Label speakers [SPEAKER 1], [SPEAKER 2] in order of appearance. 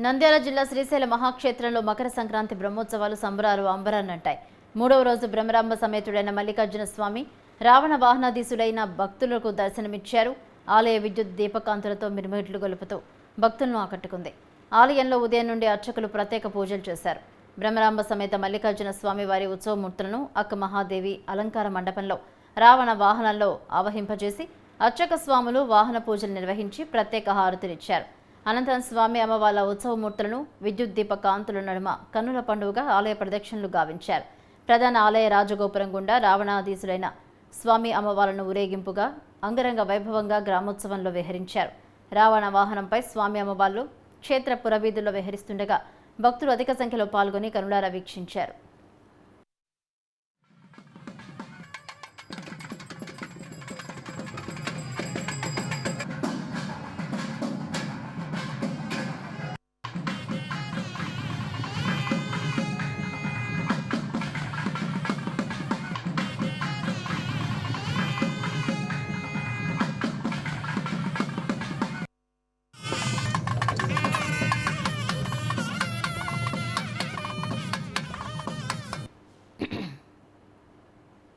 [SPEAKER 1] నంద్యాల జిల్లా శ్రీశైల మహాక్షేత్రంలో మకర సంక్రాంతి బ్రహ్మోత్సవాలు సంబరాలు అంబరాన్నంటాయి. మూడవ రోజు బ్రహ్మరాంబ సమేతుడైన మల్లికార్జున స్వామి రావణ వాహనాధీశుడైన భక్తులకు దర్శనమిచ్చారు. ఆలయ విద్యుత్ దీపకాంతులతో మిరుమిట్లు గొలుపుతూ భక్తులను ఆకట్టుకుంది. ఆలయంలో ఉదయం నుండి అర్చకులు ప్రత్యేక పూజలు చేశారు. బ్రహ్మరాంబ సమేత మల్లికార్జున స్వామి వారి ఉత్సవమూర్తులను అక్క మహాదేవి అలంకార మండపంలో రావణ వాహనంలో ఆవహింపజేసి అర్చక స్వాములు వాహన పూజలు నిర్వహించి ప్రత్యేక హారతులిచ్చారు. అనంతరం స్వామి అమ్మవార్ల ఉత్సవమూర్తులను విద్యుత్ దీప కాంతుల నడుమ కన్నుల పండుగగా ఆలయ ప్రదక్షిణలు గావించారు. ప్రధాన ఆలయ రాజగోపురం గుండా రావణాధీశులైన స్వామి అమ్మవార్లను ఊరేగింపుగా అంగరంగ వైభవంగా గ్రామోత్సవంలో విహరించారు. రావణ వాహనంపై స్వామి అమ్మవార్లు క్షేత్ర పురవీధుల్లో విహరిస్తుండగా భక్తులు అధిక సంఖ్యలో పాల్గొని కనులారా వీక్షించారు.